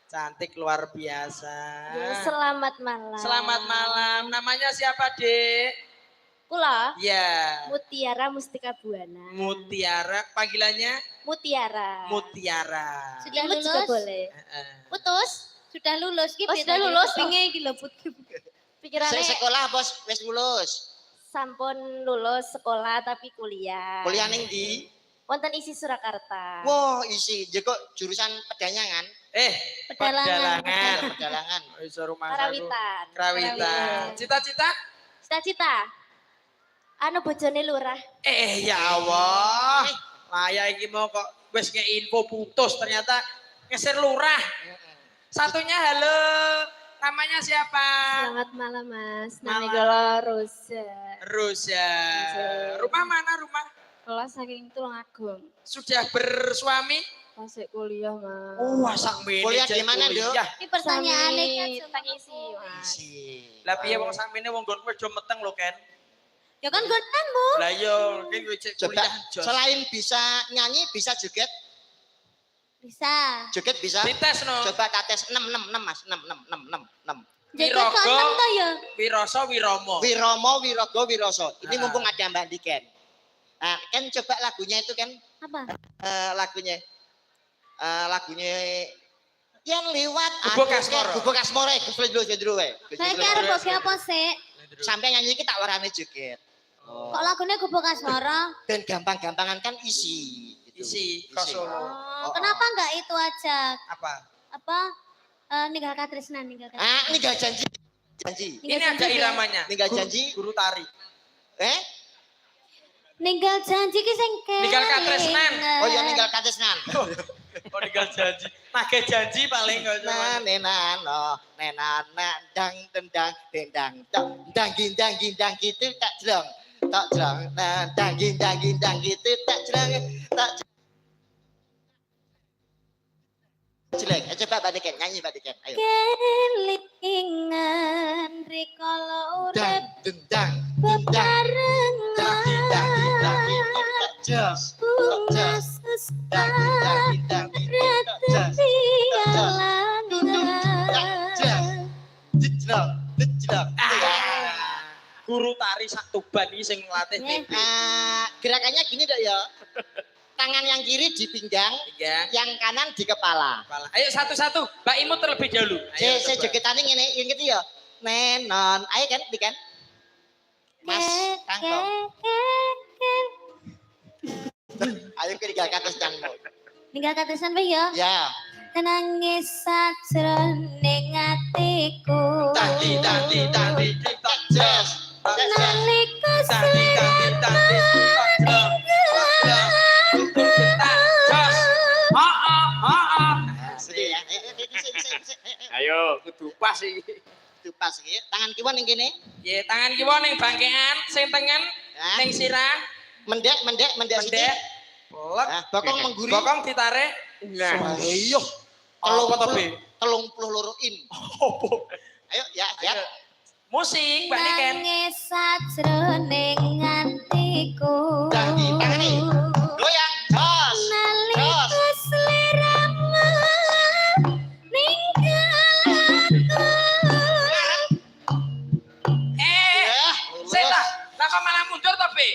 Cantik luar biasa. Selamat malam. Selamat malam. Namanya siapa, Dek? Kula? Ya. Mutiara Mustika Buana. Mutiara, panggilannya? Mutiara. Mutiara. Sudah lulus? Juga boleh. Putus? Sudah lulus gitu. Oh, sudah lulus. Pinge iki lho Put. Pikirannya sekolah bos, wis lulus. Sampun lulus sekolah tapi kuliah. Kuliah ning ndi? Wonten isi Surakarta. Wah, isi jeko jurusan pedalangan. Pedalangan. Pedalangan. Iso rumah Karawitan. Karawitan. Cita-cita? Cita-cita. Anu bojone lurah. Ya Allah. Maya iki mau kok wis info putus ternyata ngeser lurah. Satunya halo. Namanya siapa? Selamat malam Mas. Malam. Nama Rosa. Rosa. Rumah mana rumah? Kelas saking Tulungagung. Sudah bersuami? Masih kuliah Mas. Wah, sak mene. Kuliah di mana, Dok? Ini pertanyaannya tak isi Mas. Lah piye wong sak mene wong nggonku wis do meteng lho, Ken. Ya kan gonanmu. Lah yo, ki kowe cek Coba kuliah jos. selain bisa nyanyi, bisa joget? Bisa. Joget bisa? Dites no. Coba tak tes 6 Mas, 6. Joget kok 6 toh ya? Wiroso Wiromo. Wiromo, Wirogo, Wiroso. Ini Ah. mumpung ada Mbak Diken. Nah, Ken coba lagunya itu kan Apa? lagunya yang lewat Gubuk Asmoro. Gubuk Asmoro, Gus dulu wae. Saya kira kok siapa sih? Sampai nyanyi iki tak warane joget. Kok lagunya Gubuk Asmara? Dan gampang-gampangan kan isi. Gitu. Isi Solo. Oh, kenapa enggak itu aja? Apa? Apa? Ninggal Katrisna, ninggal Katrisna. Ah, ini gak janji. Ini ada iramanya. Ninggal janji. Guru tari. Ninggal janji ki sing Ninggal Katresnan. Oh ya ninggal katresnan. Oh ninggal janji. Nagih janji paling kok. Nenano, dang tendang dendang dang gindang gitu tak jelong. Tak jelong. Dang gindang gitu tak jelong. Tak jelek. Coba Mbak Diken nyanyi Mbak Diken. Ayo. kelingan rikala urip Dendang bebarengan Jos. bunga susah Guru tari sak Tuban iki sing nglatih TP. Gerakannya gini dok ya. Tangan yang kiri di pinggang, yang kanan di kepala. Ayo satu-satu, Mbak Imut terlebih dahulu. Saya jogetannya ini, yang gitu ya. Nenon, ayo kan, dikan. Mas, kangkong. Ayo ke tinggal katresnanmu. Ninggal Katrisna ya. Ya. Nangis sajroning atiku. Tadi tak jos. Nalika Ayo, kudu pas iki. Kudu pas iki. Tangan kiwa ning kene. Nggih, tangan kiwa ning bangkean, sing tengen ning sirah. Mendek sithik. Pelek. Bokong mengguri. Bokong ditarik. Nah, iya. Telu apa be? 32 in. Opo? Ayo ya, siap. Musik, Mbak Niken. nangis sajroning atiku. Tangi, tangani. Goyang, jos. Nalika sliramu ninggal aku. Sik ta. Lah kok malah mundur to, Be?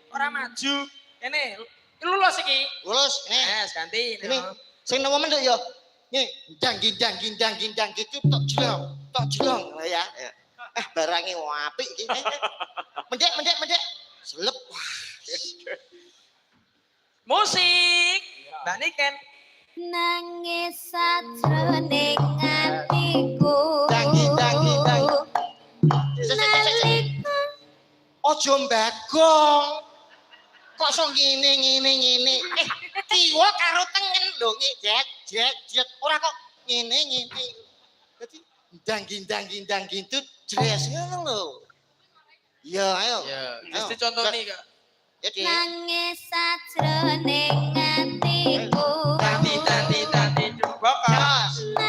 Ora maju. Kene, lulus iki. Lulus, nih. Ganti. Ini, sing nomo mendek ya. Nih, gindang gitu tok jelong ya. Barangnya apik iki. Mendek. Selep. Musik. Mbak Niken. Nangis sajroning atiku. Nalika ojo mbagong. Kok so ngene. Kiwa karo tengen lho, jet. Ora kok ngene. Dadi gindang gitu jres ngono lho. Ya, ayo. Ya, mesti contoh nih, Kak. Jadi Nangis sajroning atiku. Tadi bokong.